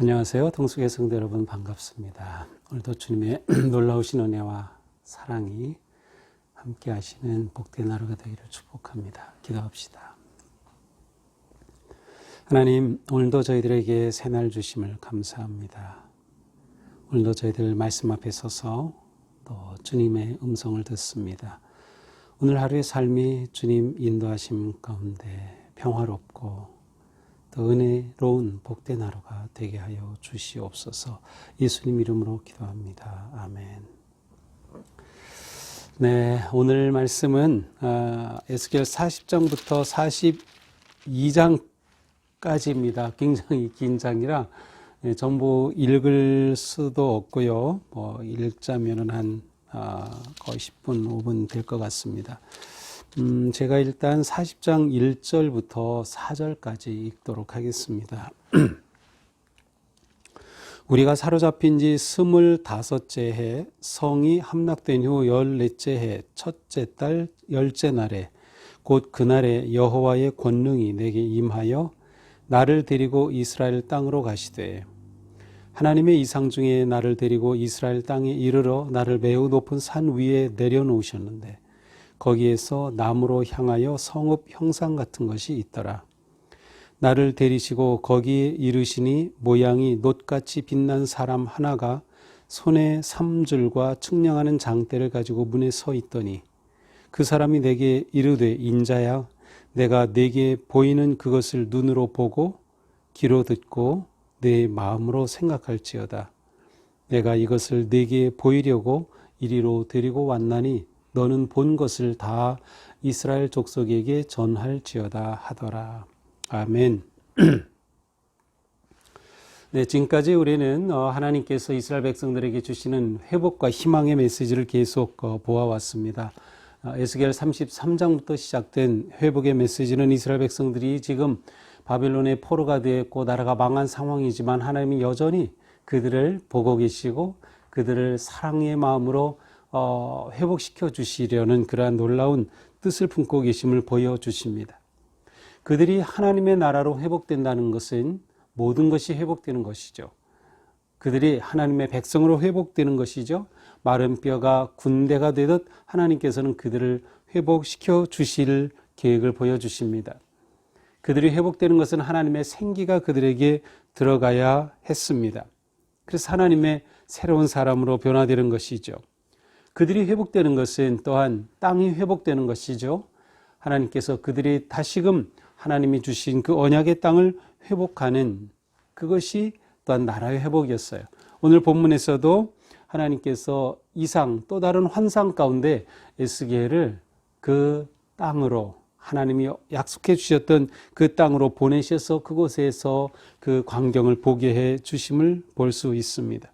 안녕하세요. 동숙의 성도 여러분 반갑습니다. 오늘도 주님의 놀라우신 은혜와 사랑이 함께 하시는 복된 하루가 되기를 축복합니다. 기도합시다. 하나님, 오늘도 저희들에게 새날 주심을 감사합니다. 오늘도 저희들 말씀 앞에 서서 또 주님의 음성을 듣습니다. 오늘 하루의 삶이 주님 인도하심 가운데 평화롭고 또 은혜로운 복된 하루가 되게 하여 주시옵소서. 예수님 이름으로 기도합니다. 아멘. 네, 오늘 말씀은 에스겔 40장부터 42장까지입니다. 굉장히 긴 장이라 전부 읽을 수도 없고요. 읽자면은 한 거의 10분, 5분 될 것 같습니다. 제가 일단 40장 1절부터 4절까지 읽도록 하겠습니다. 우리가 사로잡힌 지 25째 해, 성이 함락된 후 14째 해, 첫째 달 10째 날에, 곧 그날에 여호와의 권능이 내게 임하여 나를 데리고 이스라엘 땅으로 가시되, 하나님의 이상 중에 나를 데리고 이스라엘 땅에 이르러 나를 매우 높은 산 위에 내려놓으셨는데, 거기에서 나무로 향하여 성읍 형상 같은 것이 있더라. 나를 데리시고 거기에 이르시니 모양이 놋같이 빛난 사람 하나가 손에 삼줄과 측량하는 장대를 가지고 문에 서 있더니, 그 사람이 내게 이르되, 인자야, 내가 내게 보이는 그것을 눈으로 보고 귀로 듣고 내 마음으로 생각할지어다. 내가 이것을 내게 보이려고 이리로 데리고 왔나니 너는 본 것을 다 이스라엘 족속에게 전할지어다 하더라. 아멘. 네, 지금까지 우리는 하나님께서 이스라엘 백성들에게 주시는 회복과 희망의 메시지를 계속 보아왔습니다. 에스겔 33장부터 시작된 회복의 메시지는 이스라엘 백성들이 지금 바벨론의 포로가 되었고 나라가 망한 상황이지만 하나님이 여전히 그들을 보고 계시고 그들을 사랑의 마음으로 회복시켜 주시려는 그러한 놀라운 뜻을 품고 계심을 보여주십니다. 그들이 하나님의 나라로 회복된다는 것은 모든 것이 회복되는 것이죠. 그들이 하나님의 백성으로 회복되는 것이죠. 마른 뼈가 군대가 되듯 하나님께서는 그들을 회복시켜 주실 계획을 보여주십니다. 그들이 회복되는 것은 하나님의 생기가 그들에게 들어가야 했습니다. 그래서 하나님의 새로운 사람으로 변화되는 것이죠. 그들이 회복되는 것은 또한 땅이 회복되는 것이죠. 하나님께서 그들이 다시금 하나님이 주신 그 언약의 땅을 회복하는 그것이 또한 나라의 회복이었어요. 오늘 본문에서도 하나님께서 이상 또 다른 환상 가운데 에스겔을 그 땅으로 하나님이 약속해 주셨던 그 땅으로 보내셔서 그곳에서 그 광경을 보게 해 주심을 볼 수 있습니다.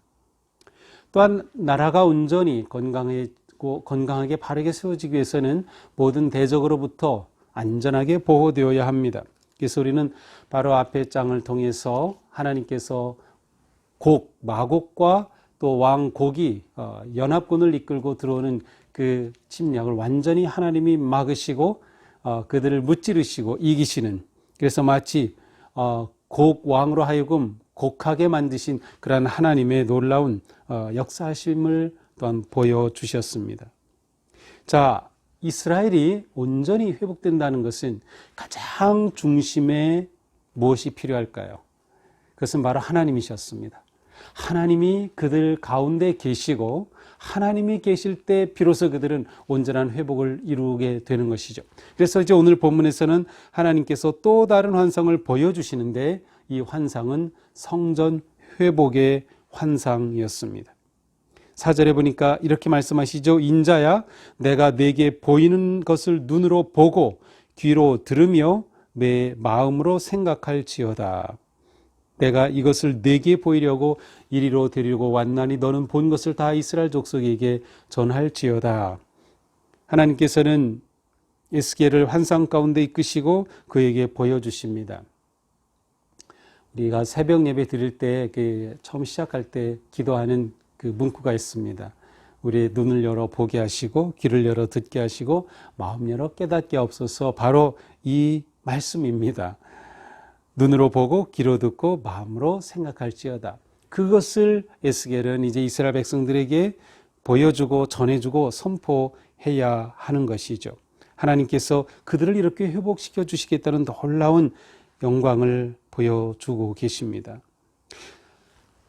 또한 나라가 온전히 건강하게 바르게 세워지기 위해서는 모든 대적으로부터 안전하게 보호되어야 합니다. 그래서 우리는 바로 앞의 장을 통해서 하나님께서 마곡과 또 왕곡이 연합군을 이끌고 들어오는 그 침략을 완전히 하나님이 막으시고 그들을 무찌르시고 이기시는, 그래서 마치 곡왕으로 하여금 곡하게 만드신 그러한 하나님의 놀라운 역사하심을 또한 보여주셨습니다. 자, 이스라엘이 온전히 회복된다는 것은 가장 중심에 무엇이 필요할까요? 그것은 바로 하나님이셨습니다. 하나님이 그들 가운데 계시고 하나님이 계실 때 비로소 그들은 온전한 회복을 이루게 되는 것이죠. 그래서 이제 오늘 본문에서는 하나님께서 또 다른 환상을 보여주시는데 이 환상은 성전 회복의 환상이었습니다. 4절에 보니까 이렇게 말씀하시죠. 인자야, 내가 내게 보이는 것을 눈으로 보고 귀로 들으며 내 마음으로 생각할지어다. 내가 이것을 내게 보이려고 이리로 데리고 왔나니 너는 본 것을 다 이스라엘 족속에게 전할지어다. 하나님께서는 에스겔을 환상 가운데 이끄시고 그에게 보여주십니다. 우리가 새벽 예배 드릴 때 처음 시작할 때 기도하는 그 문구가 있습니다. 우리의 눈을 열어 보게 하시고 귀를 열어 듣게 하시고 마음 열어 깨닫게 하옵소서. 바로 이 말씀입니다. 눈으로 보고 귀로 듣고 마음으로 생각할지어다. 그것을 에스겔은 이제 이스라엘 백성들에게 보여주고 전해주고 선포해야 하는 것이죠. 하나님께서 그들을 이렇게 회복시켜 주시겠다는 놀라운 영광을 보여주고 계십니다.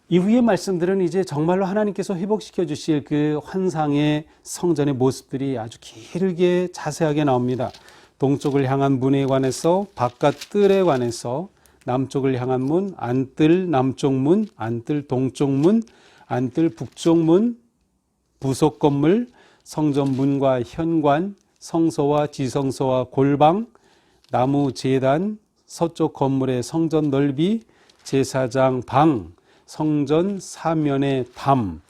이후의 말씀들은 이제 정말로 하나님께서 회복시켜 주실 그 환상의 성전의 모습들이 아주 길게 자세하게 나옵니다. 동쪽을 향한 문에 관해서, 바깥 뜰에 관해서, 남쪽을 향한 문, 안뜰 남쪽 문, 안뜰 동쪽 문, 안뜰 북쪽 문, 부속 건물, 성전 문과 현관, 성소와 지성소와 골방, 나무 제단, 서쪽 건물의 성전 넓이, 제사장 방, 성전 사면의 담,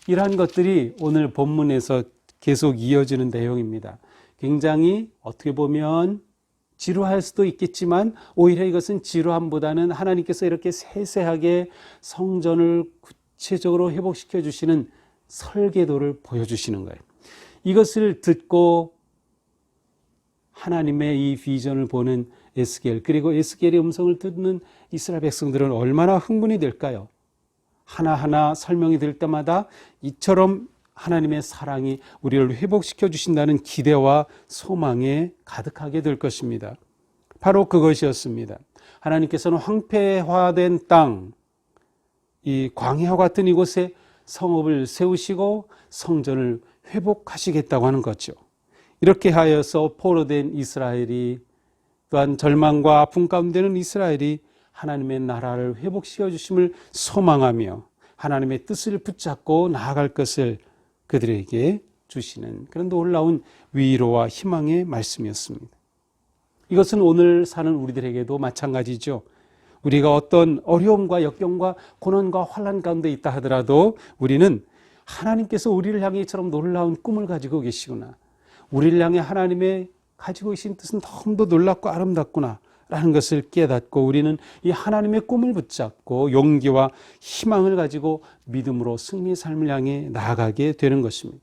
이러한 것들이 오늘 본문에서 계속 이어지는 내용입니다. 굉장히 어떻게 보면 지루할 수도 있겠지만 오히려 이것은 지루함보다는 하나님께서 이렇게 세세하게 성전을 구체적으로 회복시켜 주시는 설계도를 보여주시는 거예요. 이것을 듣고 하나님의 이 비전을 보는 에스겔, 그리고 에스겔의 음성을 듣는 이스라엘 백성들은 얼마나 흥분이 될까요? 하나하나 설명이 될 때마다 이처럼 하나님의 사랑이 우리를 회복시켜 주신다는 기대와 소망에 가득하게 될 것입니다. 바로 그것이었습니다. 하나님께서는 황폐화된 땅, 이 광야와 같은 이곳에 성읍을 세우시고 성전을 회복하시겠다고 하는 거죠. 이렇게 하여서 포로된 이스라엘이, 또한 절망과 아픔 가운데는 이스라엘이 하나님의 나라를 회복시켜 주심을 소망하며 하나님의 뜻을 붙잡고 나아갈 것을 그들에게 주시는 그런 놀라운 위로와 희망의 말씀이었습니다. 이것은 오늘 사는 우리들에게도 마찬가지죠. 우리가 어떤 어려움과 역경과 고난과 환난 가운데 있다 하더라도 우리는 하나님께서 우리를 향해 이처럼 놀라운 꿈을 가지고 계시구나, 우리를 향해 하나님의 가지고 계신 뜻은 너무도 놀랍고 아름답구나 라는 것을 깨닫고 우리는 이 하나님의 꿈을 붙잡고 용기와 희망을 가지고 믿음으로 승리의 삶을 향해 나아가게 되는 것입니다.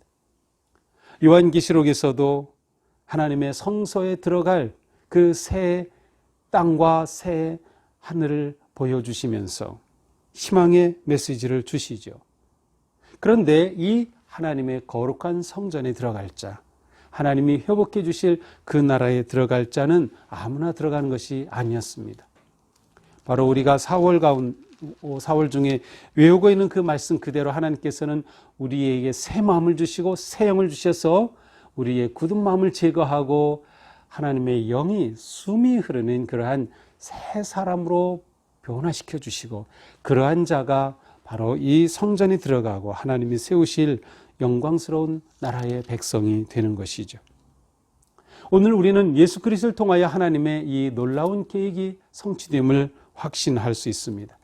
요한계시록에서도 하나님의 성소에 들어갈 그 새 땅과 새 하늘을 보여주시면서 희망의 메시지를 주시죠. 그런데 이 하나님의 거룩한 성전에 들어갈 자, 하나님이 회복해 주실 그 나라에 들어갈 자는 아무나 들어가는 것이 아니었습니다. 바로 우리가 4월 중에 외우고 있는 그 말씀 그대로 하나님께서는 우리에게 새 마음을 주시고 새 영을 주셔서 우리의 굳은 마음을 제거하고 하나님의 영이 숨이 흐르는 그러한 새 사람으로 변화시켜 주시고, 그러한 자가 바로 이 성전에 들어가고 하나님이 세우실 영광스러운 나라의 백성이 되는 것이죠. 오늘 우리는 예수 그리스도를 통하여 하나님의 이 놀라운 계획이 성취됨을 확신할 수 있습니다.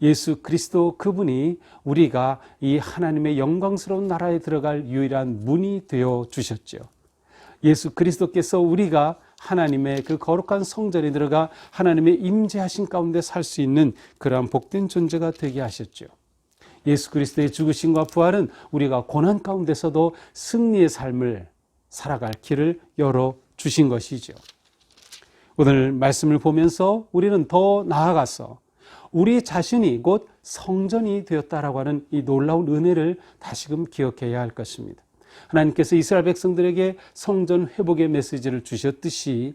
예수 그리스도 그분이 우리가 이 하나님의 영광스러운 나라에 들어갈 유일한 문이 되어 주셨죠. 예수 그리스도께서 우리가 하나님의 그 거룩한 성전에 들어가 하나님의 임재하신 가운데 살 수 있는 그러한 복된 존재가 되게 하셨죠. 예수 그리스도의 죽으심과 부활은 우리가 고난 가운데서도 승리의 삶을 살아갈 길을 열어주신 것이죠. 오늘 말씀을 보면서 우리는 더 나아가서 우리 자신이 곧 성전이 되었다라고 하는 이 놀라운 은혜를 다시금 기억해야 할 것입니다. 하나님께서 이스라엘 백성들에게 성전 회복의 메시지를 주셨듯이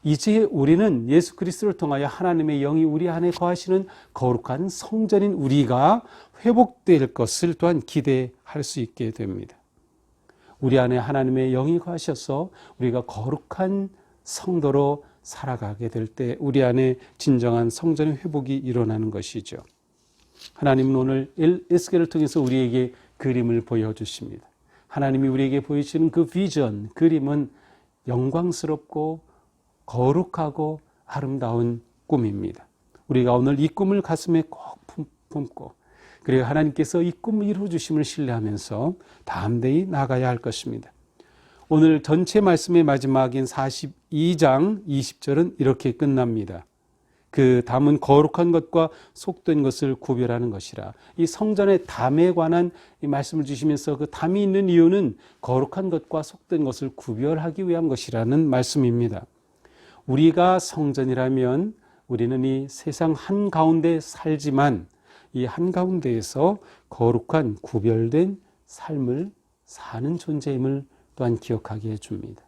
이제 우리는 예수 그리스도를 통하여 하나님의 영이 우리 안에 거하시는 거룩한 성전인 우리가 회복될 것을 또한 기대할 수 있게 됩니다. 우리 안에 하나님의 영이 거하셔서 우리가 거룩한 성도로 살아가게 될 때 우리 안에 진정한 성전의 회복이 일어나는 것이죠. 하나님은 오늘 에스겔을 통해서 우리에게 그림을 보여주십니다. 하나님이 우리에게 보이시는 그 비전, 그림은 영광스럽고 거룩하고 아름다운 꿈입니다. 우리가 오늘 이 꿈을 가슴에 꼭 품고, 그리고 하나님께서 이 꿈을 이루어주심을 신뢰하면서 담대히 나가야 할 것입니다. 오늘 전체 말씀의 마지막인 42장 20절은 이렇게 끝납니다. 그 담은 거룩한 것과 속된 것을 구별하는 것이라. 이 성전의 담에 관한 이 말씀을 주시면서 그 담이 있는 이유는 거룩한 것과 속된 것을 구별하기 위한 것이라는 말씀입니다. 우리가 성전이라면 우리는 이 세상 한가운데 살지만 이 한가운데에서 거룩한 구별된 삶을 사는 존재임을 또한 기억하게 해줍니다.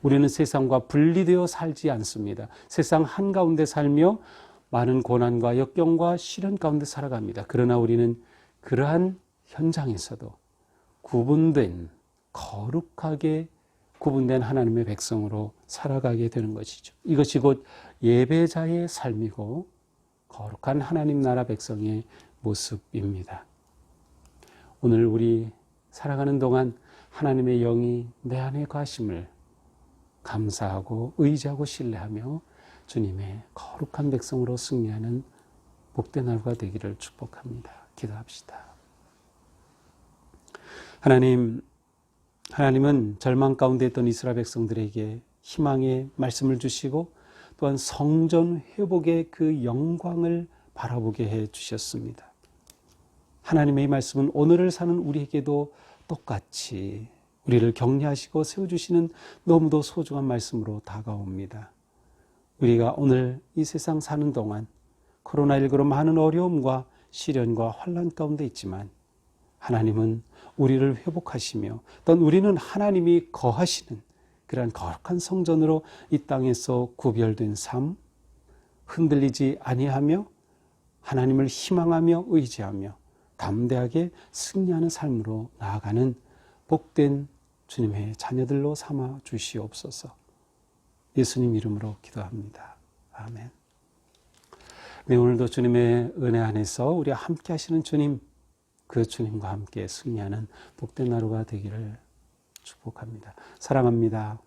우리는 세상과 분리되어 살지 않습니다. 세상 한가운데 살며 많은 고난과 역경과 시련 가운데 살아갑니다. 그러나 우리는 그러한 현장에서도 구분된, 거룩하게 구분된 하나님의 백성으로 살아가게 되는 것이죠. 이것이 곧 예배자의 삶이고 거룩한 하나님 나라 백성의 모습입니다. 오늘 우리 살아가는 동안 하나님의 영이 내 안에 가심을 감사하고 의지하고 신뢰하며 주님의 거룩한 백성으로 승리하는 복된 하루가 되기를 축복합니다. 기도합시다. 하나님은 절망 가운데 있던 이스라엘 백성들에게 희망의 말씀을 주시고 또한 성전 회복의 그 영광을 바라보게 해 주셨습니다. 하나님의 말씀은 오늘을 사는 우리에게도 똑같이 우리를 격려하시고 세워주시는 너무도 소중한 말씀으로 다가옵니다. 우리가 오늘 이 세상 사는 동안 코로나19로 많은 어려움과 시련과 환난 가운데 있지만 하나님은 우리를 회복하시며 또한 우리는 하나님이 거하시는 그러한 거룩한 성전으로 이 땅에서 구별된 삶, 흔들리지 아니하며 하나님을 희망하며 의지하며 담대하게 승리하는 삶으로 나아가는 복된 주님의 자녀들로 삼아 주시옵소서. 예수님 이름으로 기도합니다. 아멘. 네, 오늘도 주님의 은혜 안에서 우리와 함께 하시는 주님, 그 주님과 함께 승리하는 복된 하루가 되기를 축복합니다. 사랑합니다.